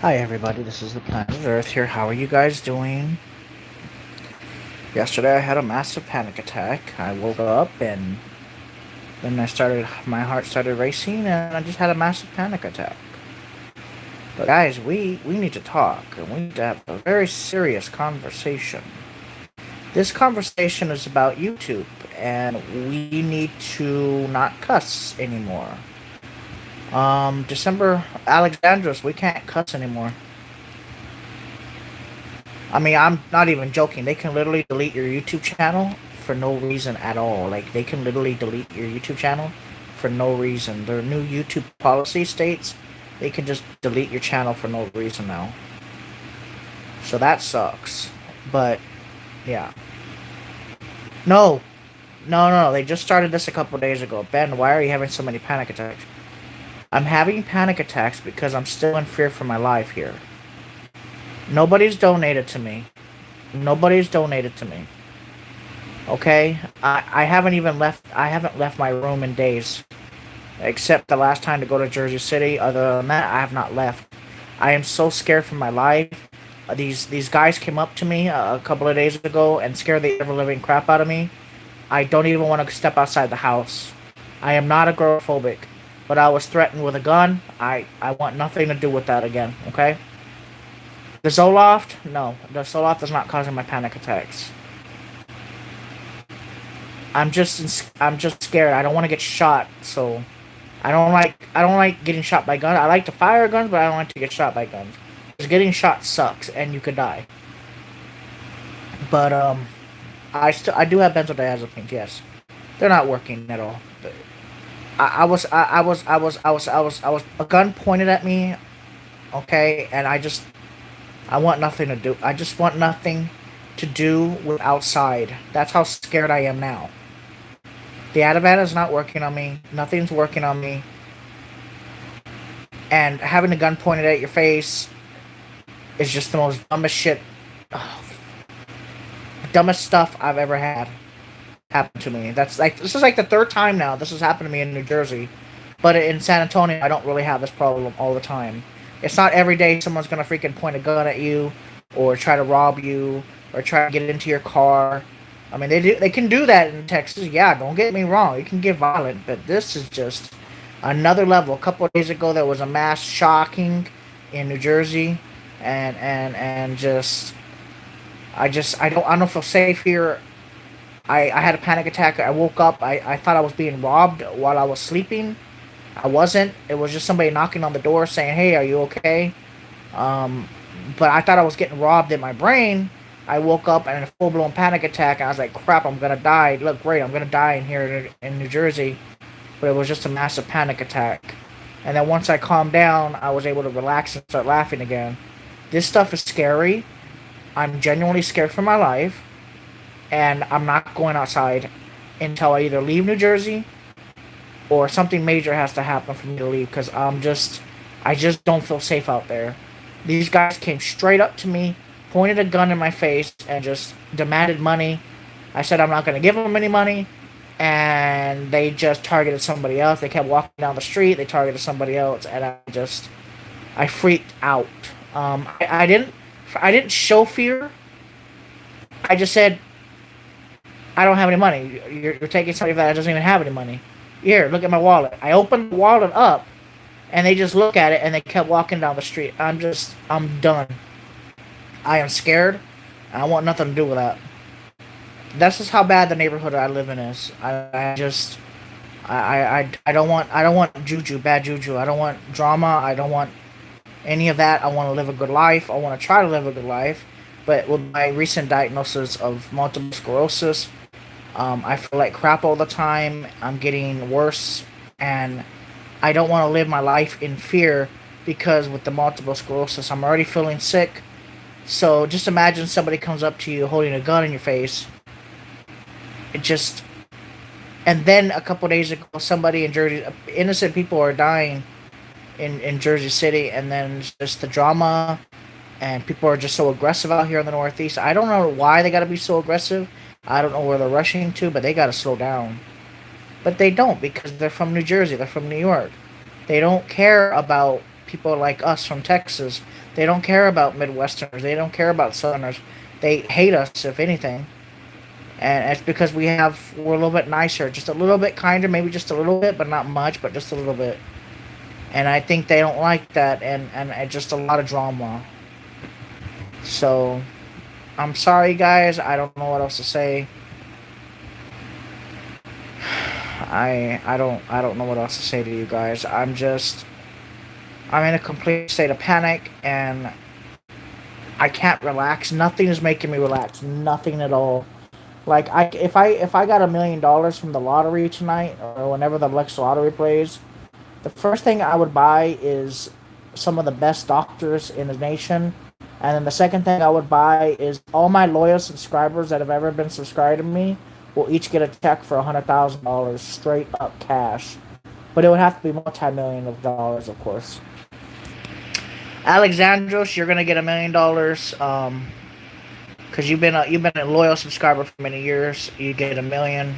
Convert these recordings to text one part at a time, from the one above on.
Hi everybody, this is the Planet Earth here. How are you guys doing? Yesterday I had a massive panic attack. I woke up and then my heart started racing and I just had a massive panic attack. But guys, we need to talk and we need to have a very serious conversation. This conversation is about YouTube and we need to not cuss anymore. December Alexandros, we can't cuss anymore. I mean, I'm not even joking. They can literally delete your YouTube channel for no reason at all. Like, they can literally delete your YouTube channel for no reason. Their new YouTube policy states they can just delete your channel for no reason now. So that sucks. But, yeah. No. No. They just started this a couple days ago. Ben, why are you having so many panic attacks? I'm having panic attacks because I'm still in fear for my life here. Nobody's donated to me. Nobody's donated to me. Okay? I haven't left my room in days. Except the last time to go to Jersey City. Other than that, I have not left. I am so scared for my life. These guys came up to me a couple of days ago and scared the ever living crap out of me. I don't even want to step outside the house. I am not agoraphobic, but I was threatened with a gun. I want nothing to do with that again. Okay? The Zoloft? No, the Zoloft is not causing my panic attacks. I'm just scared. I don't want to get shot, so I don't like getting shot by guns. I like to fire guns, but I don't like to get shot by guns. Because getting shot sucks, and you could die. But I do have benzodiazepines. Yes, they're not working at all. But I was a gun pointed at me. Okay, and I want nothing to do. I just want nothing to do with outside. That's how scared I am now. The Ativan is not working on me. Nothing's working on me. And having a gun pointed at your face is just the most dumbest shit. Ugh, dumbest stuff I've ever had happen to me. This is like the third time now this has happened to me in New Jersey. But in San Antonio, I don't really have this problem all the time. It's not every day someone's gonna freaking point a gun at you, or try to rob you, or try to get into your car. I mean, they can do that in Texas. Yeah, don't get me wrong. It can get violent, but this is just another level. A couple of days ago, there was a mass shocking in New Jersey, and I don't feel safe here. I had a panic attack. I woke up. I thought I was being robbed while I was sleeping. I wasn't. It was just somebody knocking on the door saying, "Hey, are you okay?" Um, but I thought I was getting robbed in my brain. I woke up and in a full blown panic attack. And I was like, "Crap, I'm gonna die." Look, great, I'm gonna die in here in New Jersey. But it was just a massive panic attack. And then once I calmed down, I was able to relax and start laughing again. This stuff is scary. I'm genuinely scared for my life, and I'm not going outside until I either leave New Jersey or something major has to happen for me to leave because I just don't feel safe out there. These guys came straight up to me, pointed a gun in my face, and just demanded money. I said I'm not going to give them any money, and they just targeted somebody else. They kept walking down the street, they targeted somebody else, and I freaked out. I didn't show fear. I just said I don't have any money. You're taking somebody that doesn't even have any money. Here, look at my wallet. I opened the wallet up, and they just look at it, and they kept walking down the street. I'm done. I am scared. I want nothing to do with that. That's just how bad the neighborhood I live in is. I don't want juju, bad juju. I don't want drama. I don't want any of that. I want to live a good life. I want to try to live a good life. But with my recent diagnosis of multiple sclerosis, I feel like crap all the time. I'm getting worse, and I don't want to live my life in fear because with the multiple sclerosis, I'm already feeling sick. So just imagine somebody comes up to you holding a gun in your face. It just, and then a couple days ago, somebody in Jersey, innocent people are dying in Jersey City, and then just the drama, and people are just so aggressive out here in the Northeast. I don't know why they gotta be so aggressive. I don't know where they're rushing to, but they gotta slow down. But they don't because they're from New Jersey, they're from New York. They don't care about people like us from Texas. They don't care about Midwesterners. They don't care about Southerners. They hate us, if anything. And it's because we're a little bit nicer, just a little bit kinder, maybe just a little bit, but not much, but just a little bit. And I think they don't like that, and it's just a lot of drama. So, I'm sorry, guys. I don't know what else to say. I don't know what else to say to you guys. I'm in a complete state of panic, and I can't relax. Nothing is making me relax. Nothing at all. Like if I got $1 million from the lottery tonight or whenever the Lex lottery plays, the first thing I would buy is some of the best doctors in the nation, and then the second thing I would buy is all my loyal subscribers that have ever been subscribed to me will each get a check for $100,000 straight up cash, but it would have to be multi-million of dollars, of course. Alexandros, you're gonna get $1 million. Because you've been a loyal subscriber for many years. You get 1 million,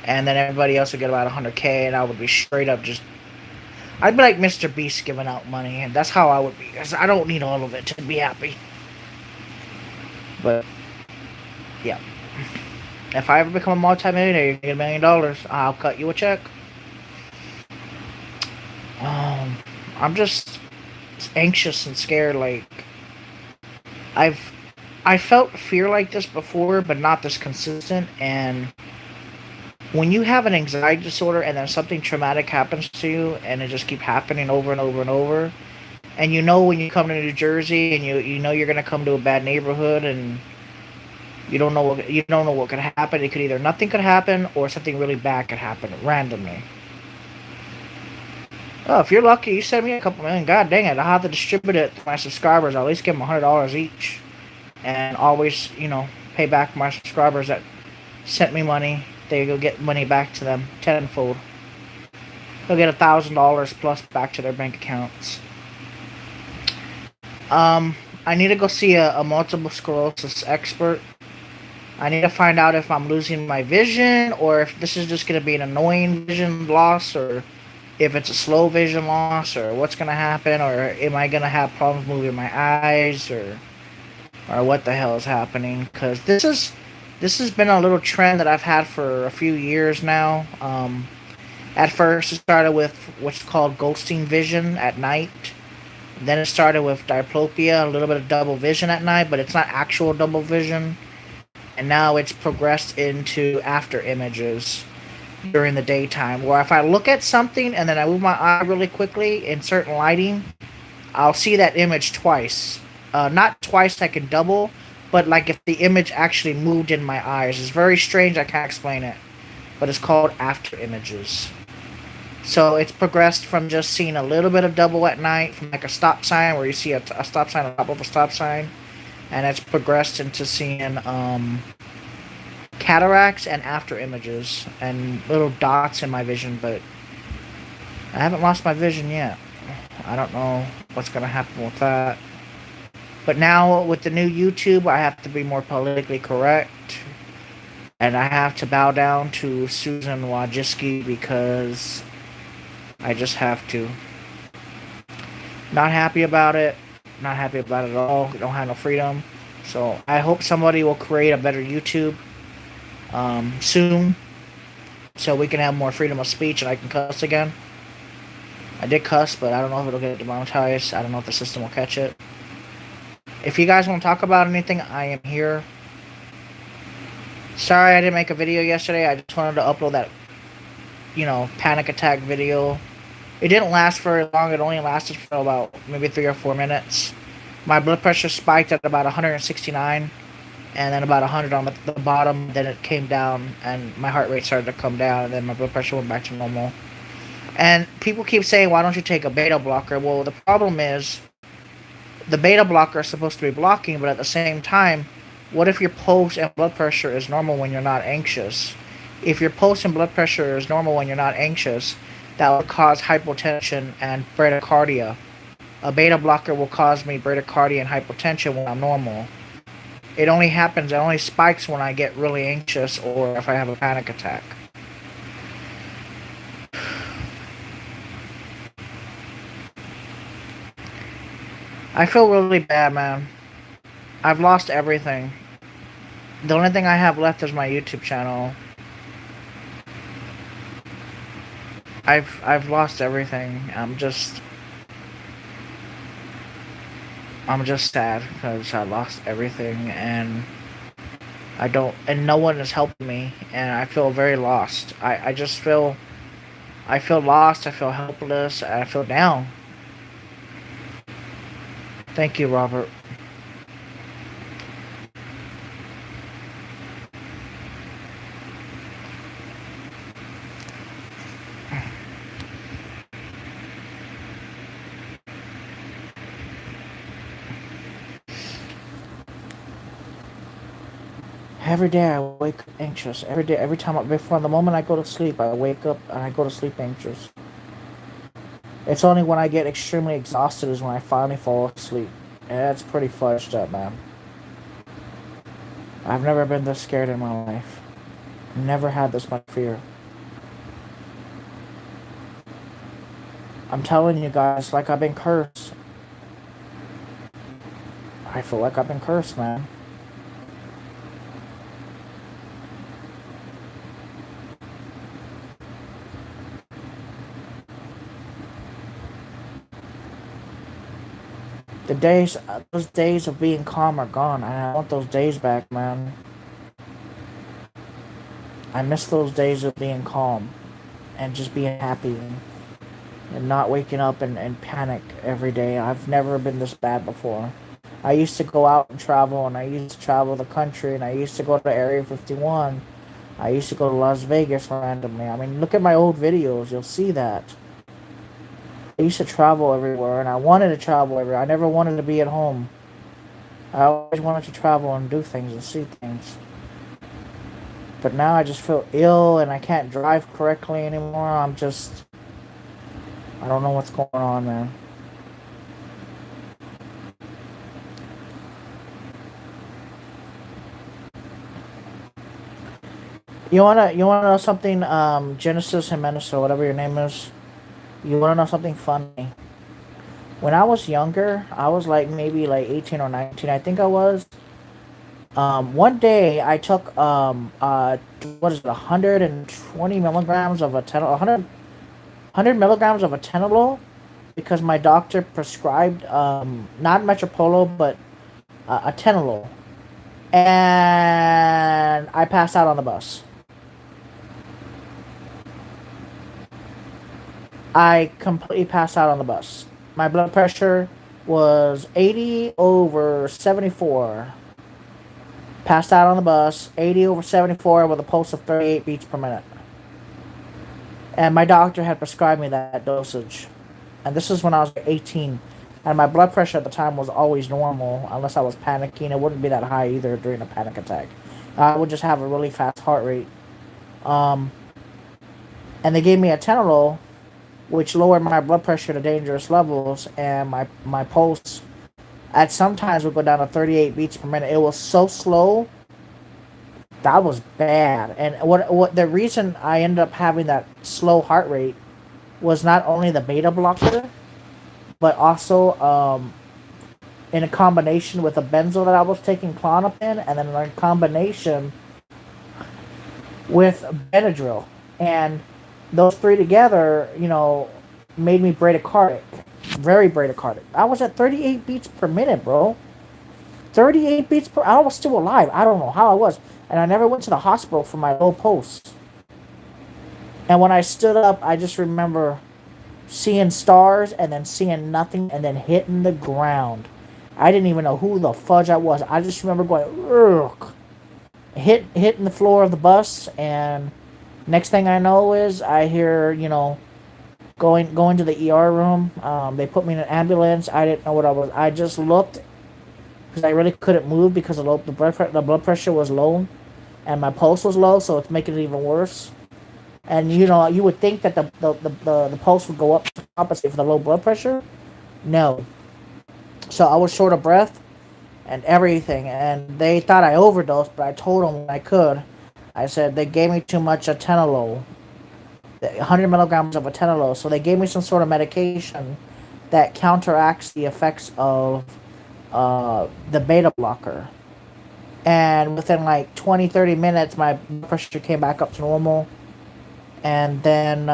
and then everybody else would get about 100K, and I would be straight up just. I'd be like Mr. Beast giving out money, and that's how I would be. Because I don't need all of it to be happy. But yeah, if I ever become a multi-millionaire, you get $1 million. I'll cut you a check. I'm just anxious and scared. Like I felt fear like this before, but not this consistent. And when you have an anxiety disorder and then something traumatic happens to you, and it just keeps happening over and over and over, and you know when you come to New Jersey and you know you're gonna come to a bad neighborhood, and you don't know what could happen. It could either nothing could happen or something really bad could happen randomly. Oh, if you're lucky, you send me a couple million. God dang it, I'll have to distribute it to my subscribers. I'll at least give them $100 each. And always, pay back my subscribers that sent me money. They go get money back to them tenfold. They'll get $1,000 plus back to their bank accounts. I need to go see a multiple sclerosis expert. I need to find out if I'm losing my vision, or if this is just going to be an annoying vision loss, or if it's a slow vision loss, or what's going to happen, or am I going to have problems moving my eyes, or what the hell is happening. Because this has been a little trend that I've had for a few years now. At first it started with what's called ghosting vision at night. Then it started with diplopia, a little bit of double vision at night, but it's not actual double vision. And now it's progressed into after images during the daytime, where if I look at something and then I move my eye really quickly in certain lighting, I'll see that image twice. Not twice like in double, but like if the image actually moved in my eyes. It's very strange, I can't explain it. But it's called after images. So it's progressed from just seeing a little bit of double at night, from like a stop sign where you see a stop sign on top of a stop sign, and it's progressed into seeing cataracts and after images and little dots in my vision. But I haven't lost my vision yet. I don't know what's gonna happen with that. But now with the new YouTube, I have to be more politically correct, and I have to bow down to Susan Wojcicki because I just have to. Not happy about it. Not happy about it at all. We don't have no freedom. So I hope somebody will create a better YouTube soon, so we can have more freedom of speech and I can cuss again. I did cuss, but I don't know if it'll get demonetized. I don't know if the system will catch it. If you guys want to talk about anything, I am here. Sorry I didn't make a video yesterday. I just wanted to upload that, panic attack video. It didn't last very long. It only lasted for about maybe 3 or 4 minutes. My blood pressure spiked at about 169, and then about 100 on the bottom. Then it came down, and my heart rate started to come down, and then my blood pressure went back to normal. And people keep saying, why don't you take a beta blocker? Well, the problem is, the beta blocker is supposed to be blocking, but at the same time, what if your pulse and blood pressure is normal when you're not anxious? If your pulse and blood pressure is normal when you're not anxious, that will cause hypotension and bradycardia. A beta blocker will cause me bradycardia and hypotension when I'm normal. It only spikes when I get really anxious or if I have a panic attack. I feel really bad, man. I've lost everything. The only thing I have left is my YouTube channel. I've lost everything. I'm just sad because I lost everything and I don't and no one is helping me and I feel very lost. I feel lost, I feel helpless, I feel down. Thank you, Robert. Every day I wake up anxious. Every day, every time before the moment I go to sleep, I wake up and I go to sleep anxious. It's only when I get extremely exhausted is when I finally fall asleep. And that's pretty fudged up, man. I've never been this scared in my life. Never had this much fear. I'm telling you guys, like I've been cursed. I feel like I've been cursed, man. Those days of being calm are gone, and I want those days back, man. I miss those days of being calm and just being happy and not waking up and panic every day. I've never been this bad before. I used to go out and travel, and I used to travel the country, and I used to go to Area 51. I used to go to Las Vegas randomly. I mean, look at my old videos, you'll see that. I used to travel everywhere, and I wanted to travel everywhere. I never wanted to be at home. I always wanted to travel and do things and see things. But now I just feel ill, and I can't drive correctly anymore. I don't know what's going on, man. You wanna know something? Genesis and Menace, or whatever your name is. You wanna know something funny? When I was younger, I was like maybe like 18 or 19, I think I was. One day I took what is it, 120 milligrams of atenolol, 100 milligrams of atenolol, because my doctor prescribed not Metropolo but atenolol, and I passed out on the bus. I completely passed out on the bus. My blood pressure was 80 over 74. Passed out on the bus, 80 over 74 with a pulse of 38 beats per minute. And my doctor had prescribed me that dosage. And this is when I was 18. And my blood pressure at the time was always normal, unless I was panicking. It wouldn't be that high either during a panic attack. I would just have a really fast heart rate. And they gave me atenolol, which lowered my blood pressure to dangerous levels, and my pulse at sometimes would go down to 38 beats per minute. It was so slow. That was bad. And what the reason I ended up having that slow heart rate was not only the beta blocker, but also in a combination with a benzo that I was taking, Klonopin, and then in combination with Benadryl. And those three together, made me bradycardic. Very bradycardic. I was at 38 beats per minute, bro. 38 beats per... I was still alive. I don't know how I was. And I never went to the hospital for my low pulse. And when I stood up, I just remember seeing stars and then seeing nothing and then hitting the ground. I didn't even know who the fudge I was. I just remember going, ugh, hitting the floor of the bus, and next thing I know is I hear, going to the ER room. They put me in an ambulance. I didn't know what I was. I just looked because I really couldn't move because the blood pressure was low, and my pulse was low, so it's making it even worse. And you would think that the pulse would go up to compensate for the low blood pressure. No. So I was short of breath and everything, and they thought I overdosed, but I told them when I could. I said they gave me too much atenolol, 100 milligrams of atenolol. So they gave me some sort of medication, that counteracts the effects of the beta blocker. And within like 20, 30 minutes, my blood pressure came back up to normal. And then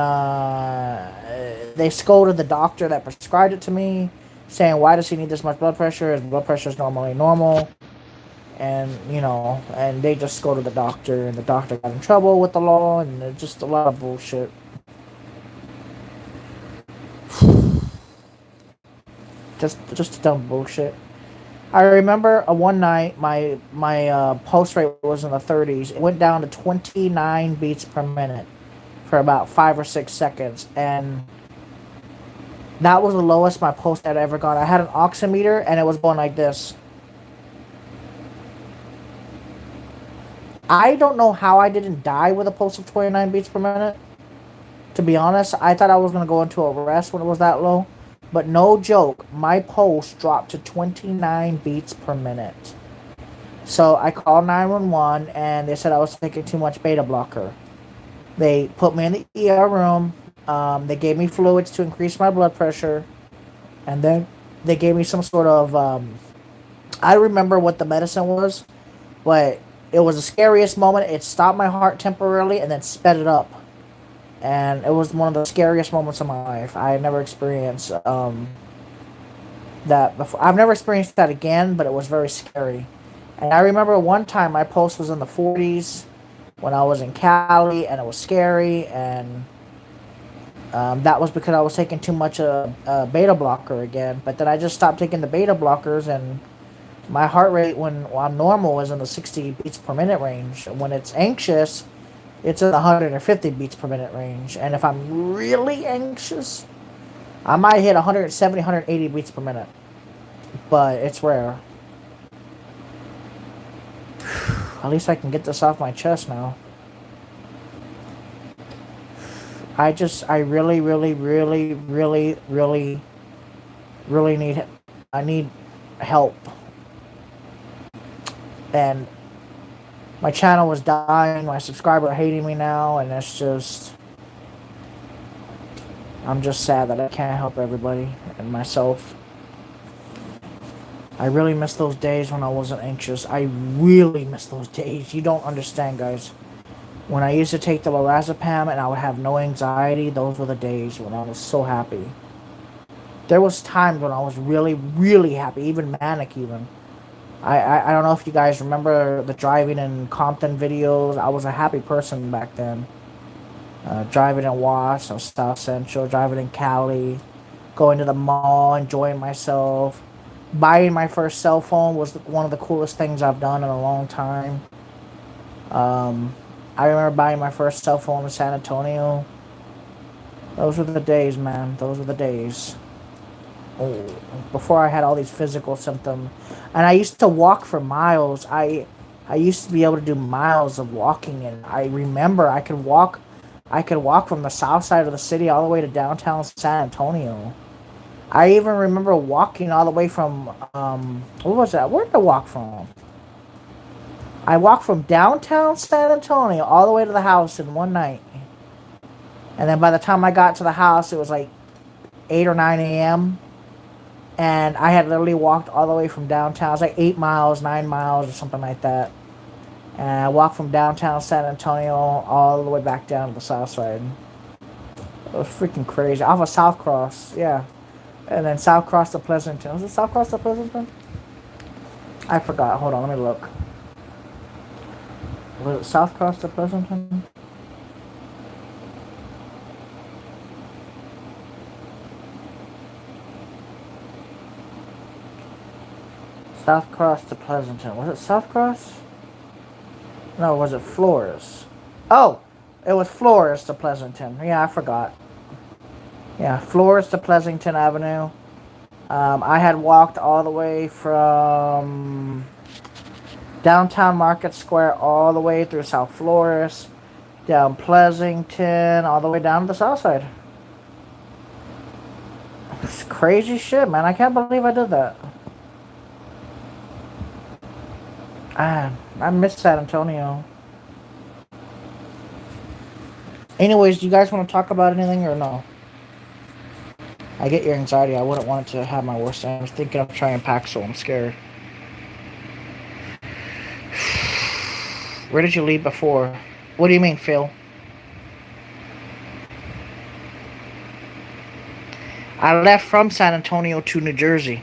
they scolded the doctor that prescribed it to me, saying, "Why does he need this much blood pressure? His blood pressure is normally normal." And and they just scolded the doctor, and the doctor got in trouble with the law, and it's just a lot of bullshit. Just dumb bullshit. I remember one night my pulse rate was in the 30s. It went down to 29 beats per minute for about 5 or 6 seconds, and that was the lowest my pulse had ever gone. I had an oximeter, and it was going like this. I don't know how I didn't die with a pulse of 29 beats per minute. To be honest, I thought I was going to go into a rest when it was that low. But no joke, my pulse dropped to 29 beats per minute. So I called 911, and they said I was taking too much beta blocker. They put me in the ER room. They gave me fluids to increase my blood pressure. And then they gave me some sort of... I don't remember what the medicine was, but it was the scariest moment. It stopped my heart temporarily and then sped it up. And it was one of the scariest moments of my life. I had never experienced that before. I've never experienced that again, but it was very scary. And I remember one time my pulse was in the 40s when I was in Cali, and it was scary. And that was because I was taking too much beta blocker again. But then I just stopped taking the beta blockers, and my heart rate when I'm normal is in the 60 beats per minute range. When it's anxious, it's in the 150 beats per minute range. And if I'm really anxious, I might hit 170, 180 beats per minute. But it's rare. At least I can get this off my chest now. I really, really, really, really, really, really need help. And my channel was dying, my subscriber are hating me now, and it's just... I'm just sad that I can't help everybody and myself. I really miss those days when I wasn't anxious. I really miss those days. You don't understand, guys. When I used to take the lorazepam and I would have no anxiety, those were the days when I was so happy. There was times when I was really, really happy, even manic even. I don't know if you guys remember the driving in Compton videos. I was a happy person back then. Driving in Wash, South Central, driving in Cali, going to the mall, enjoying myself. Buying my first cell phone was one of the coolest things I've done in a long time. I remember buying my first cell phone in San Antonio. Those were the days, man. Those were the days. Oh, before I had all these physical symptoms. And I used to walk for miles. I used to be able to do miles of walking, and I remember I could walk from the south side of the city all the way to downtown San Antonio. I even remember walking all the way from what was that? Where did I walk from? I walked from downtown San Antonio all the way to the house in one night. And then by the time I got to the house, it was like 8 or 9 a.m. And I had literally walked all the way from downtown. It was like 8 miles, 9 miles, or something like that. And I walked from downtown San Antonio all the way back down to the south side. It was freaking crazy. Off of South Cross, yeah. And then South Cross to Pleasanton. Was it South Cross to Pleasanton? I forgot. Hold on, let me look. Was it South Cross to Pleasanton? South Cross to Pleasanton. Was it South Cross? No, was it Flores? Oh, it was Flores to Pleasanton. Yeah, I forgot. Yeah, Flores to Pleasanton Avenue. I had walked all the way from downtown Market Square all the way through South Flores, down Pleasanton, all the way down to the south side. It's crazy shit, man. I can't believe I did that. I miss San Antonio. Anyways, do you guys want to talk about anything or no? I get your anxiety. I wouldn't want it to have my worst day. I'm thinking of trying Paxil. I'm scared. Where did you leave before? What do you mean, Phil? I left from San Antonio to New Jersey.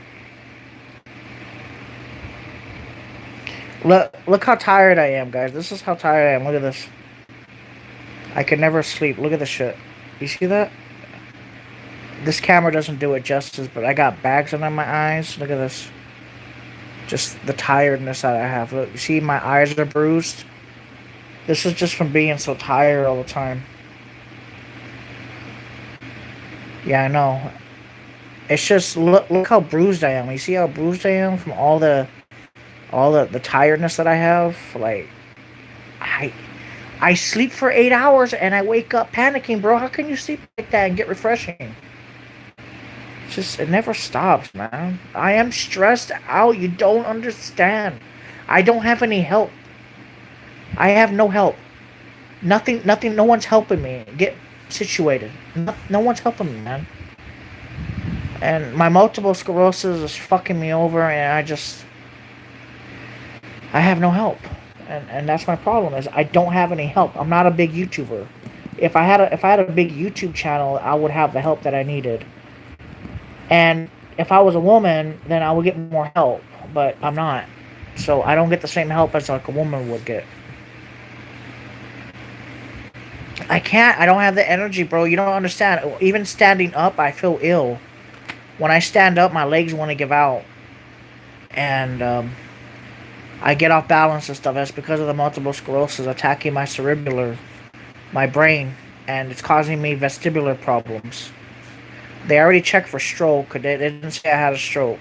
Look how tired I am, guys. This is how tired I am. Look at this. I could never sleep. Look at this shit. You see that? This camera doesn't do it justice, but I got bags under my eyes. Look at this. Just the tiredness that I have. Look, you see my eyes are bruised? This is just from being so tired all the time. Yeah, I know. It's just look how bruised I am. You see how bruised I am from all the tiredness that I have? Like I sleep for 8 hours and I wake up panicking, bro. How can you sleep like that and get refreshing? It never stops, man. I am stressed out. You don't understand. I don't have any help. I have no help. Nothing, no one's helping me get situated. No one's helping me, man. And my multiple sclerosis is fucking me over, and I have no help. And that's my problem, is I don't have any help. I'm not a big YouTuber. If I had a big YouTube channel, I would have the help that I needed. And if I was a woman, then I would get more help, but I'm not. So I don't get the same help as like a woman would get. I can't. I don't have the energy, bro. You don't understand. Even standing up, I feel ill. When I stand up, my legs want to give out. And I get off balance and stuff. That's because of the multiple sclerosis attacking my cerebellar, my brain. And it's causing me vestibular problems. They already checked for stroke. They didn't say I had a stroke.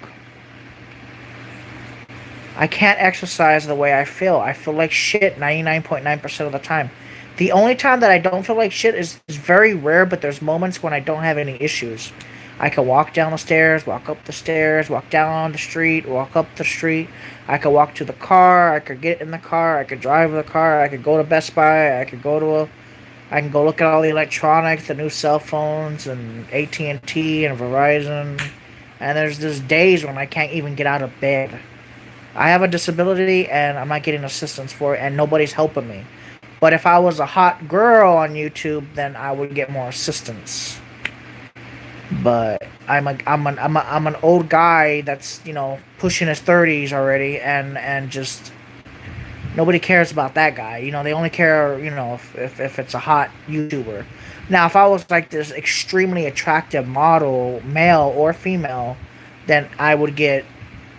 I can't exercise the way I feel. I feel like shit 99.9% of the time. The only time that I don't feel like shit is very rare, but there's moments when I don't have any issues. I can walk down the stairs, walk up the stairs, walk down the street, walk up the street. I could walk to the car. I could get in the car. I could drive the car. I could go to Best Buy. I can go look at all the electronics, the new cell phones, and AT&T and Verizon. And there's days when I can't even get out of bed. I have a disability, and I'm not getting assistance for it, and nobody's helping me. But if I was a hot girl on YouTube, then I would get more assistance. But I'm an old guy that's, pushing his 30s already, and just nobody cares about that guy. They only care, if it's a hot YouTuber. Now, if I was like this extremely attractive model, male or female, then I would get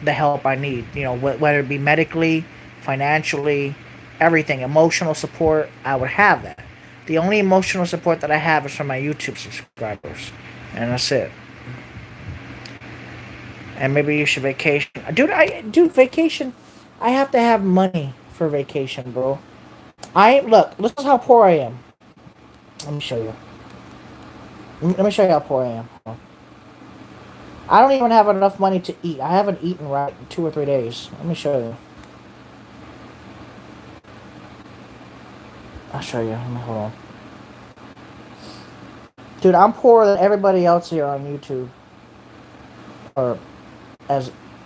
the help I need. Whether it be medically, financially, everything, emotional support, I would have that. The only emotional support that I have is from my YouTube subscribers. And that's it. And maybe you should vacation. Dude, vacation. I have to have money for vacation, bro. Look, this is how poor I am. Let me show you. Let me show you how poor I am. I don't even have enough money to eat. I haven't eaten right in 2 or 3 days. Let me show you. I'll show you. Hold on. Dude, I'm poorer than everybody else here on YouTube.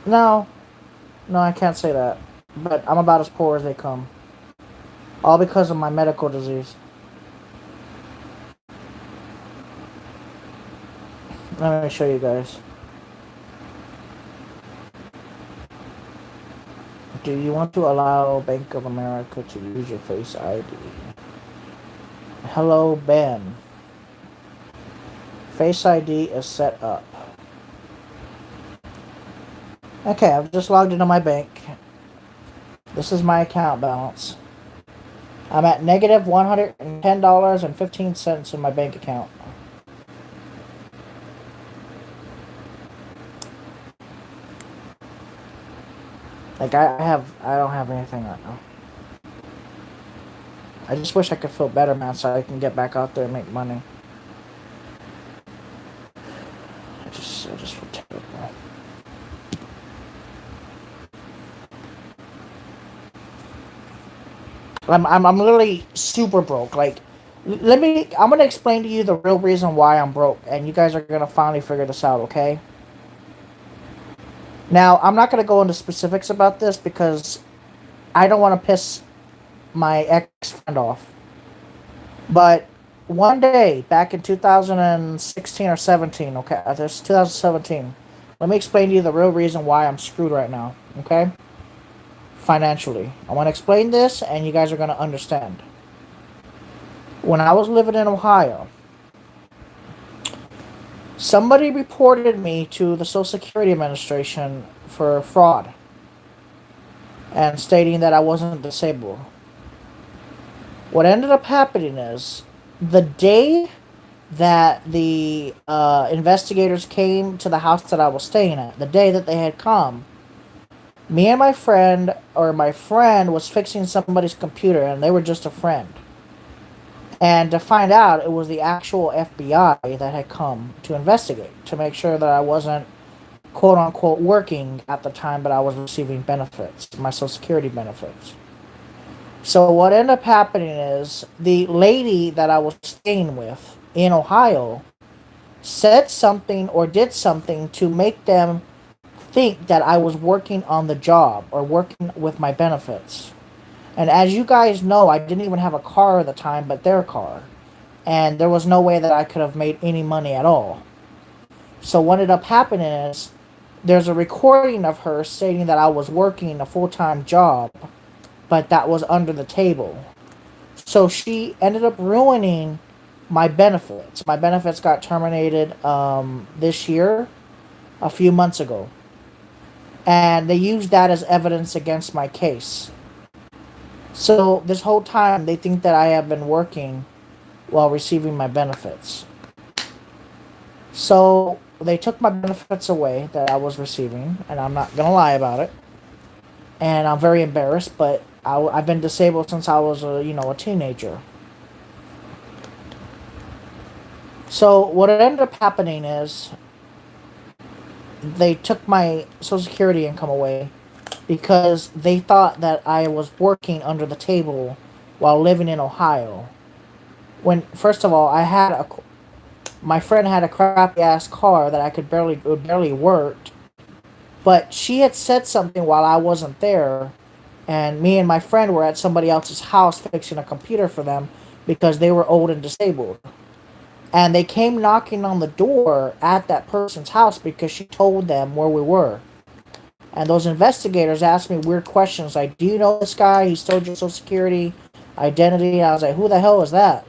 No, I can't say that. But I'm about as poor as they come. All because of my medical disease. Let me show you guys. Do you want to allow Bank of America to use your Face ID? Hello, Ben. Face ID is set up. Okay, I've just logged into my bank. This is my account balance. I'm at negative $110.15 in my bank account. Like, I don't have anything right now. I just wish I could feel better, man, so I can get back out there and make money. I just feel terrible. I'm literally super broke. Like, I'm gonna explain to you the real reason why I'm broke, and you guys are gonna finally figure this out, okay? Now, I'm not gonna go into specifics about this because I don't want to piss my ex friend off. But one day back in 2016 or 17, okay, this 2017. Let me explain to you the real reason why I'm screwed right now, okay? Financially, I want to explain this, and you guys are gonna understand. When I was living in Ohio, somebody reported me to the Social Security Administration for fraud and stating that I wasn't disabled. What ended up happening is the day that the investigators came to the house that I was staying at, the day that they had come, me and my friend was fixing somebody's computer, and they were just a friend. And to find out, it was the actual FBI that had come to investigate to make sure that I wasn't quote unquote working at the time, but I was receiving benefits, my Social Security benefits. So what ended up happening is the lady that I was staying with in Ohio said something or did something to make them think that I was working on the job or working with my benefits. And as you guys know, I didn't even have a car at the time, but their car. And there was no way that I could have made any money at all. So what ended up happening is there's a recording of her stating that I was working a full-time job, but that was under the table. So she ended up ruining my benefits. My benefits got terminated this year, a few months ago. And they used that as evidence against my case. So this whole time, they think that I have been working while receiving my benefits. So they took my benefits away that I was receiving, and I'm not gonna lie about it. And I'm very embarrassed, but I've been disabled since I was a teenager. So what ended up happening is they took my Social Security income away because they thought that I was working under the table while living in Ohio. When first of all, my friend had a crappy ass car that I could barely work, but she had said something while I wasn't there, and me and my friend were at somebody else's house fixing a computer for them because they were old and disabled. And they came knocking on the door at that person's house because she told them where we were. And those investigators asked me weird questions like, "Do you know this guy? He stole your Social Security identity." And I was like, "Who the hell is that?"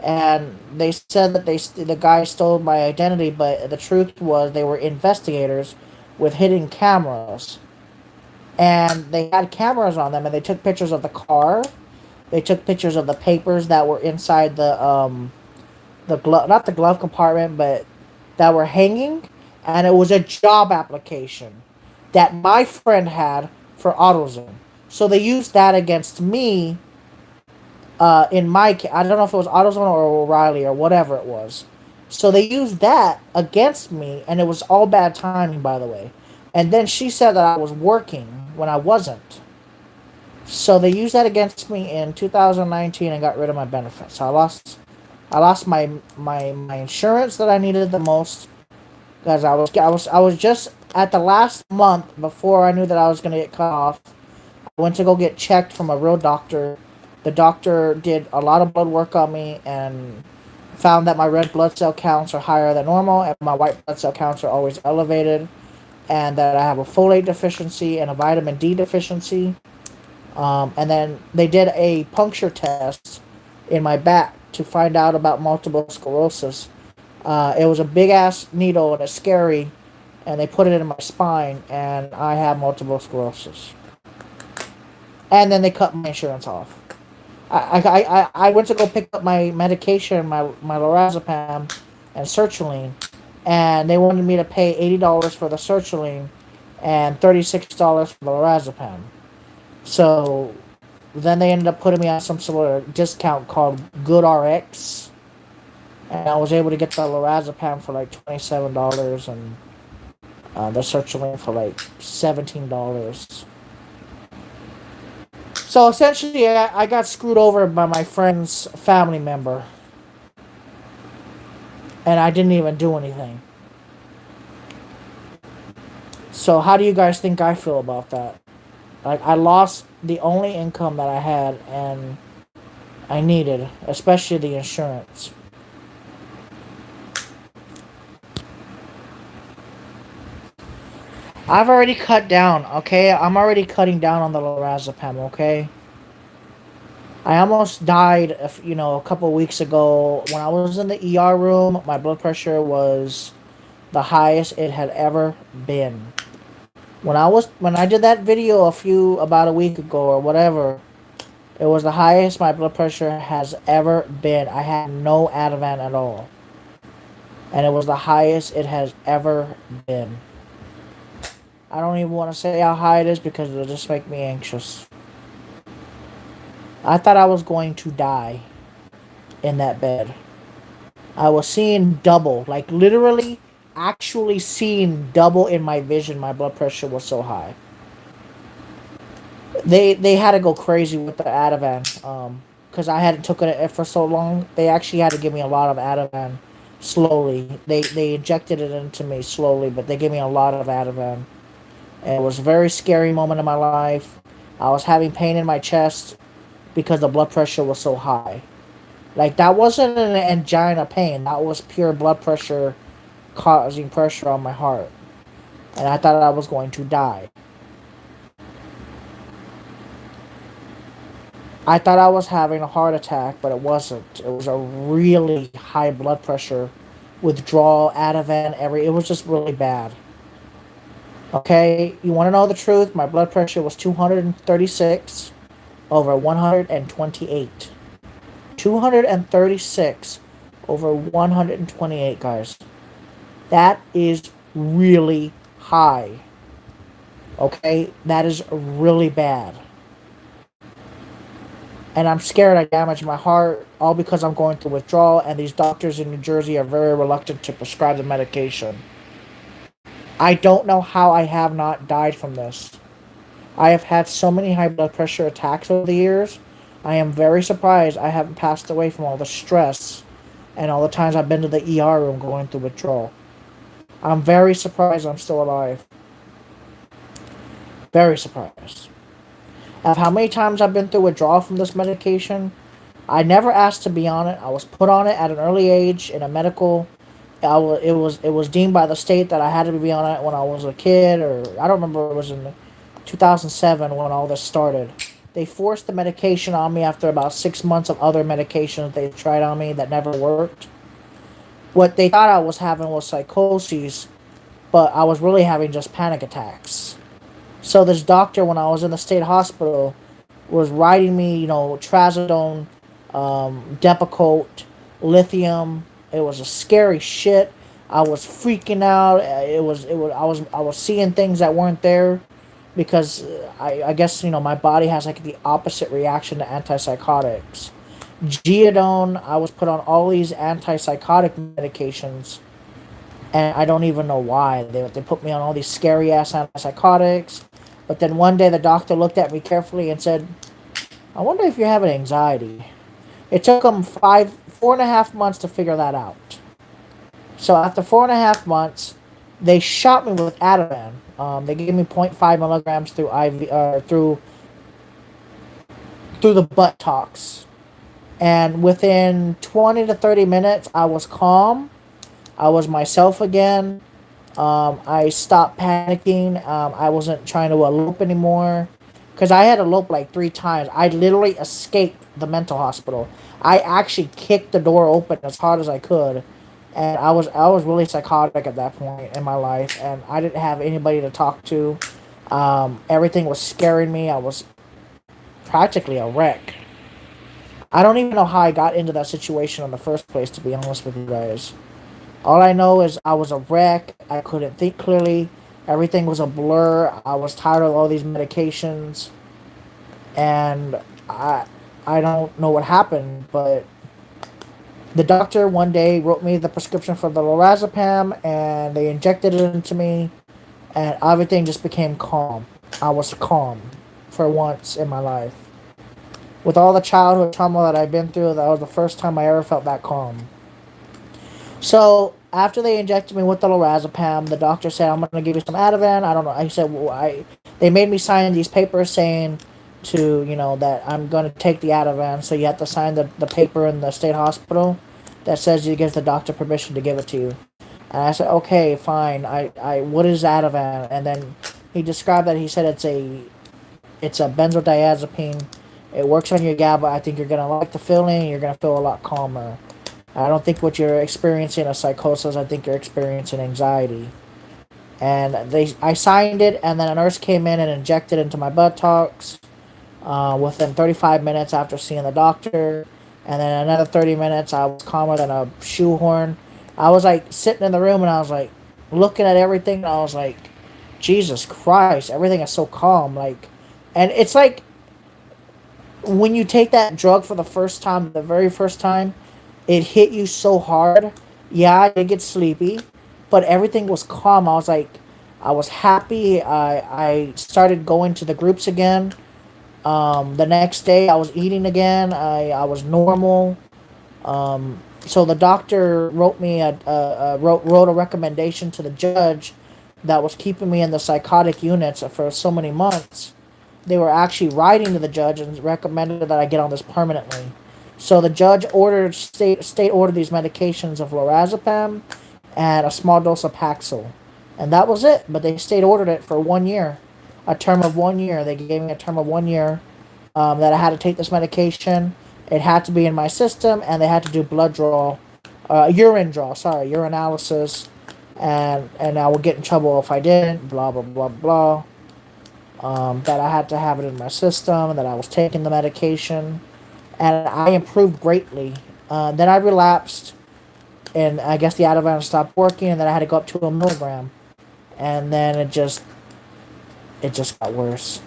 And they said that the guy stole my identity, but the truth was they were investigators with hidden cameras, and they had cameras on them, and they took pictures of the car. They took pictures of the papers that were inside the glove, not the glove compartment, but that were hanging, and it was a job application that my friend had for AutoZone. So they used that against me. In my case, I don't know if it was AutoZone or O'Reilly or whatever it was. So they used that against me, and it was all bad timing, by the way. And then she said that I was working when I wasn't. So they used that against me in 2019 and got rid of my benefits. So I lost my insurance that I needed the most because I was just at the last month before I knew that I was gonna get cut off. I went to go get checked from a real doctor. The doctor did a lot of blood work on me and found that my red blood cell counts are higher than normal and my white blood cell counts are always elevated, and that I have a folate deficiency and a vitamin D deficiency. And then they did a puncture test in my back to find out about multiple sclerosis. It was a big ass needle and it's scary, and they put it in my spine, and I have multiple sclerosis. And then they cut my insurance off. I went to go pick up my medication, my lorazepam and sertraline, and they wanted me to pay $80 for the sertraline and $36 for the lorazepam. So then they ended up putting me on some sort of discount called GoodRx, and I was able to get the lorazepam for like $27 and the sertraline for like $17. So essentially, I got screwed over by my friend's family member, and I didn't even do anything. So how do you guys think I feel about that? Like, I lost the only income that I had and I needed, especially the insurance. I've already cut down, okay? I'm already cutting down on the lorazepam, okay? I almost died, a couple weeks ago. When I was in the ER room, my blood pressure was the highest it had ever been. When I did that video about a week ago or whatever, it was the highest my blood pressure has ever been. I had no Ativan at all. And it was the highest it has ever been. I don't even want to say how high it is because it'll just make me anxious. I thought I was going to die in that bed. I was seeing double, like literally actually seeing double in my vision. My blood pressure was so high. They had to go crazy with the Ativan, because I hadn't taken it for so long. They actually had to give me a lot of Ativan slowly. They injected it into me slowly, but they gave me a lot of Ativan. And it was a very scary moment in my life. I was having pain in my chest because the blood pressure was so high. Like, that wasn't an angina pain. That was pure blood pressure causing pressure on my heart. And I thought I was going to die. I thought I was having a heart attack, but it wasn't. It was a really high blood pressure, withdrawal, Ativan, it was just really bad. Okay, you want to know the truth? My blood pressure was 236 over 128. 236 over 128, guys. That is really high. Okay, that is really bad. And I'm scared I damaged my heart, all because I'm going through withdrawal, and these doctors in New Jersey are very reluctant to prescribe the medication. I don't know how I have not died from this. I have had so many high blood pressure attacks over the years. I am very surprised I haven't passed away from all the stress and all the times I've been to the ER room going through withdrawal. I'm very surprised I'm still alive. Very surprised. Of how many times I've been through withdrawal from this medication. I never asked to be on it. I was put on it at an early age in a medical. It was deemed by the state that I had to be on it when I was a kid, or I don't remember. It was in 2007 when all this started. They forced the medication on me after about 6 months of other medications they tried on me that never worked. What they thought I was having was psychoses, but I was really having just panic attacks. So this doctor, when I was in the state hospital, was writing me, trazodone, Depakote, lithium. It was a scary shit. I was freaking out. I was seeing things that weren't there, because I guess my body has like the opposite reaction to antipsychotics. Geodone. I was put on all these antipsychotic medications, and I don't even know why. They put me on all these scary ass antipsychotics. But then one day the doctor looked at me carefully and said, "I wonder if you're having anxiety." It took them 4.5 months to figure that out. So after 4.5 months, they shot me with Ativan. They gave me zero point 0.5 milligrams through IV, through the buttocks, and within 20 to 30 minutes, I was calm. I was myself again. I stopped panicking. I wasn't trying to elope anymore, because I had eloped like 3 times. I literally escaped the mental hospital. I actually kicked the door open as hard as I could, and I was really psychotic at that point in my life, and I didn't have anybody to talk to. Everything was scaring me. I was practically a wreck. I don't even know how I got into that situation in the first place, to be honest with you guys. All I know is I was a wreck. I couldn't think clearly. Everything was a blur. I was tired of all these medications, and I don't know what happened, but the doctor one day wrote me the prescription for the lorazepam, and they injected it into me, and everything just became calm. I was calm for once in my life. With all the childhood trauma that I've been through, that was the first time I ever felt that calm. So after they injected me with the lorazepam, the doctor said, "I'm gonna give you some Ativan." I don't know. I said, well, I. They made me sign these papers saying that I'm gonna take the Ativan. So you have to sign the paper in the state hospital that says you give the doctor permission to give it to you. And I said, okay, fine. I what is Ativan? And then he described that. He said it's a benzodiazepine. It works on your GABA. I think you're gonna like the feeling. You're gonna feel a lot calmer. I don't think what you're experiencing is psychosis. I think you're experiencing anxiety. And I signed it, and then a nurse came in and injected into my buttocks. Within 35 minutes after seeing the doctor, and then another 30 minutes, I was calmer than a shoehorn. I was like sitting in the room, and I was like looking at everything, and I was like, Jesus Christ, everything is so calm. Like, and it's like when you take that drug for the first time, the very first time, it hit you so hard. Yeah, I did get sleepy, but everything was calm. I was happy. I started going to the groups again. The next day, I was eating again. I was normal. So the doctor wrote a recommendation to the judge that was keeping me in the psychotic units for so many months. They were actually writing to the judge and recommended that I get on this permanently. So the judge ordered state ordered these medications of lorazepam and a small dose of Paxil, and that was it. But they state ordered it for 1 year, a term of 1 year. They gave me a term of 1 year that I had to take this medication. It had to be in my system, and they had to do urine draw. Sorry, urinalysis, and I would get in trouble if I didn't. Blah blah blah blah. That I had to have it in my system, that I was taking the medication, and I improved greatly. Then I relapsed, and I guess the Ativan stopped working, and then I had to go up to a milligram, and then it just got worse,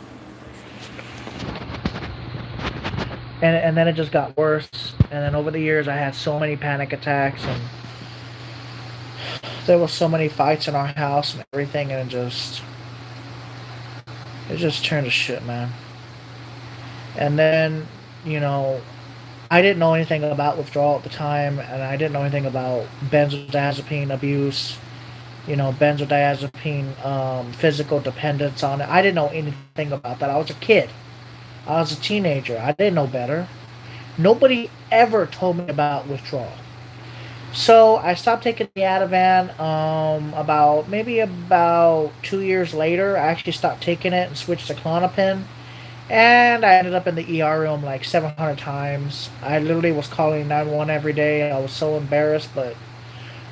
and then it just got worse, and then over the years I had so many panic attacks, and there was so many fights in our house and everything, and it just turned to shit, man. And then, you know, I didn't know anything about withdrawal at the time, and I didn't know anything about benzodiazepine abuse, benzodiazepine physical dependence on it. I didn't know anything about that. I was a kid. I was a teenager. I didn't know better. Nobody ever told me about withdrawal. So I stopped taking the Ativan. About 2 years later, I actually stopped taking it and switched to Klonopin. And I ended up in the ER room like 700 times. I literally was calling 911 every day. I was so embarrassed, but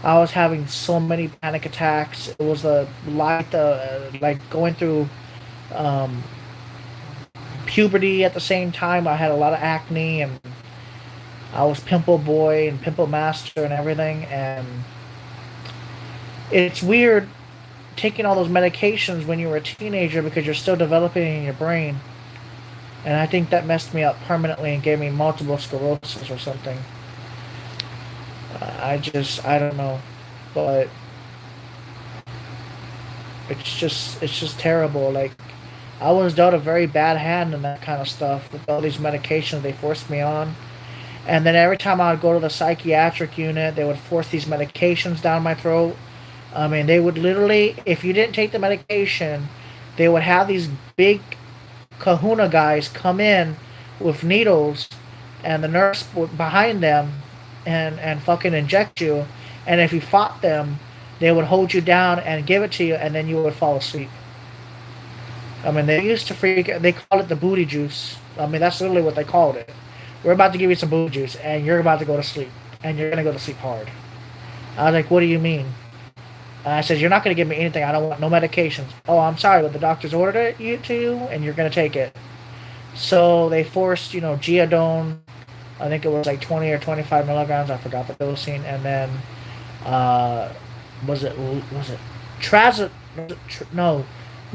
I was having so many panic attacks. It was like going through um, puberty at the same time. I had a lot of acne, and I was pimple boy and pimple master and everything. And it's weird taking all those medications when you were a teenager because you're still developing in your brain. And I think that messed me up permanently and gave me multiple sclerosis or something. I don't know. But it's just terrible. Like, I was dealt a very bad hand in that kind of stuff with all these medications they forced me on. And then every time I would go to the psychiatric unit, they would force these medications down my throat. I mean, they would literally, if you didn't take the medication, they would have these big kahuna guys come in with needles, and the nurse behind them, and fucking inject you. And if you fought them, they would hold you down and give it to you, and then you would fall asleep. I mean, they used to they call it the booty juice. I mean, that's literally what they called it. We're about to give you some booty juice, and you're about to go to sleep, and you're gonna go to sleep hard. I was like, what do you mean? And I said, you're not gonna give me anything. I don't want no medications. Oh, I'm sorry, but the doctor's ordered to you, and you're gonna take it. So they forced, Geodone. I think it was like 20 or 25 milligrams. I forgot the dosing, and then uh, was it Trazodone? No,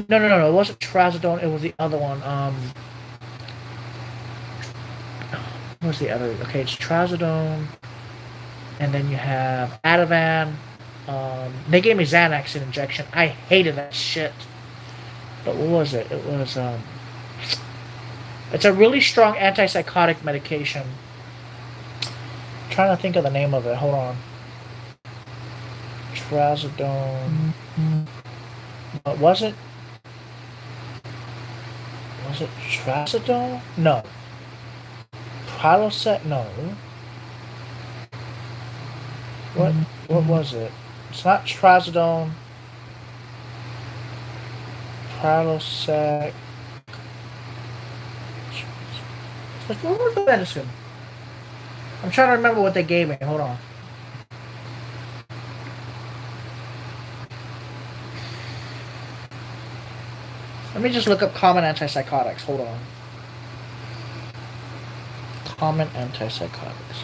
no, no, no, no. It wasn't Trazodone. It was the other one. What was the other? Okay, it's Trazodone, and then you have Ativan. They gave me Xanax in injection. I hated that shit. But what was it? It was It's a really strong antipsychotic medication. I'm trying to think of the name of it. Hold on. Trazodone. What was it? Was it Trazodone? No. Prilosec? No. What was it? It's not Trazodone. Prilosec. Like, what was the medicine? I'm trying to remember what they gave me. Hold on. Let me just look up common antipsychotics. Hold on. Common antipsychotics.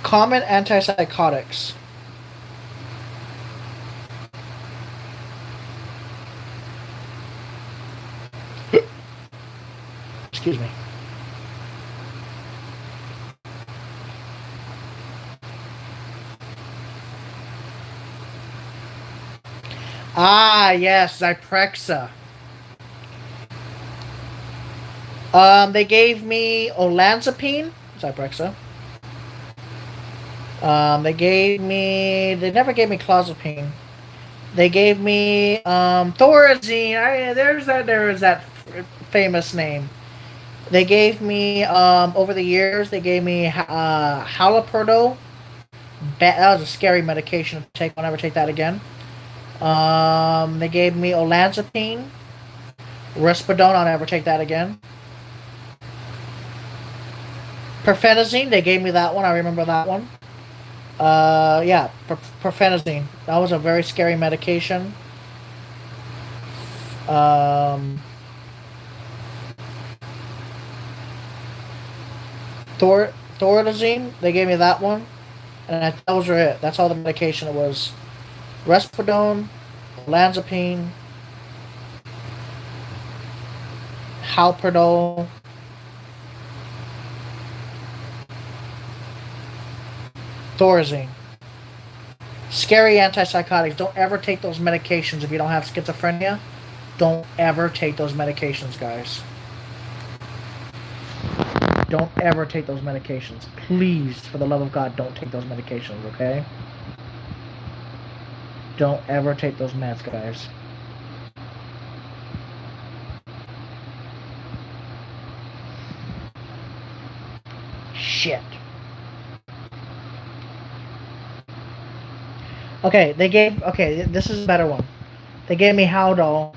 Common antipsychotics. Excuse me. Ah, yes, Zyprexa. They gave me olanzapine, Zyprexa. They never gave me clozapine. They gave me Thorazine. There's that famous name. They gave me over the years. They gave me haloperidol. That was a scary medication to take. I'll never take that again. They gave me olanzapine, Risperidone. I'll never take that again. Perfenazine. They gave me that one. I remember that one. Yeah, Perfenazine. That was a very scary medication. Thorazine. They gave me that one, and those were it. That's all the medication it was. Risperidone, olanzapine, haloperidol, Thorazine. Scary antipsychotics. Don't ever take those medications if you don't have schizophrenia. Don't ever take those medications, guys. Don't ever take those medications. Please, for the love of God, don't take those medications, okay? Don't ever take those meds, guys. Shit. Okay, this is a better one. They gave me Haldol.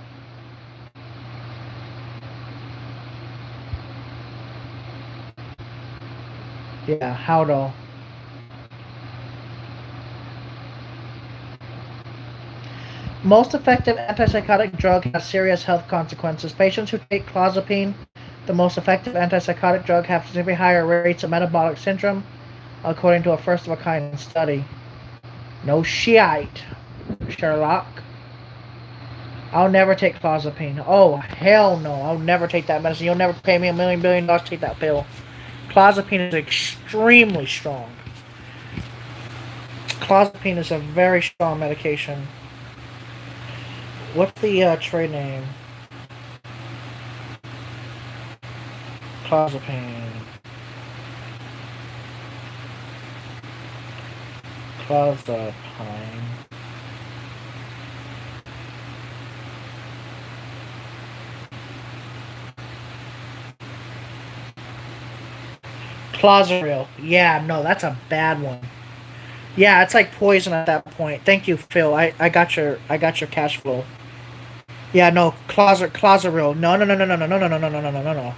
Yeah, Haldol. Most effective antipsychotic drug has serious health consequences. Patients who take clozapine, the most effective antipsychotic drug, have significantly higher rates of metabolic syndrome, according to a first-of-a-kind study. No shite, Sherlock. I'll never take clozapine. Oh, hell no. I'll never take that medicine. You'll never pay me $1 billion to take that pill. Clozapine is extremely strong. Clozapine is a very strong medication. What's the trade name? Clozapine. Clozapine. Clozaril. Yeah, no, that's a bad one. Yeah, it's like poison at that point. Thank you, Phil. I got your cash flow. Yeah, no, Clozaril. No, no, no, no, no, no, no, no, no, no, no, no, no, no.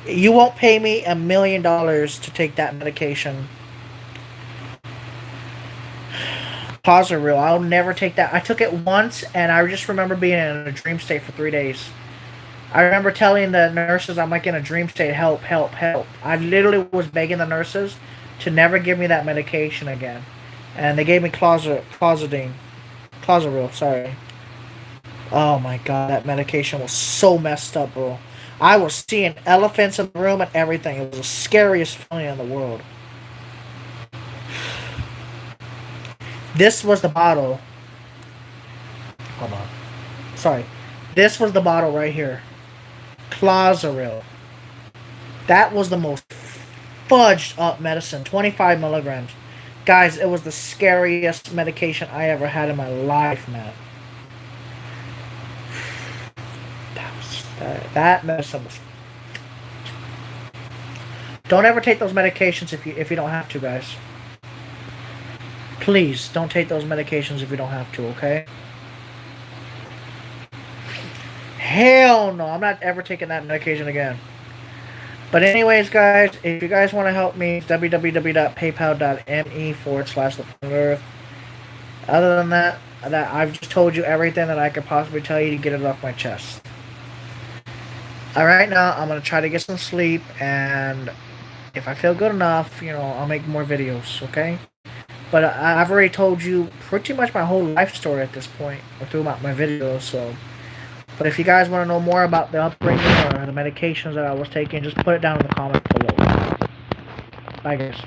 You won't pay me $1 million to take that medication. Clozaril. I'll never take that. I took it once, and I just remember being in a dream state for 3 days. I remember telling the nurses I'm like in a dream state, help, help, help. I literally was begging the nurses to never give me that medication again. And they gave me Clozaril, sorry. Oh my god, that medication was so messed up, bro. I was seeing elephants in the room and everything. It was the scariest feeling in the world. This was the bottle. Hold on. Sorry. This was the bottle right here. Clozaril. That was the most fudged up medicine. 25 milligrams. Guys, it was the scariest medication I ever had in my life, man. That medicine was. Don't ever take those medications if you don't have to, guys. Please don't take those medications if you don't have to, okay? Hell no, I'm not ever taking that medication again. But anyways, guys, if you guys want to help me, www.paypal.me/theplanetearth. Other than that, I've just told you everything that I could possibly tell you to get it off my chest. Alright, now I'm going to try to get some sleep, and if I feel good enough, I'll make more videos, okay? But I've already told you pretty much my whole life story at this point through my videos, so... But if you guys want to know more about the upbringing or the medications that I was taking, just put it down in the comments below. Bye, guys.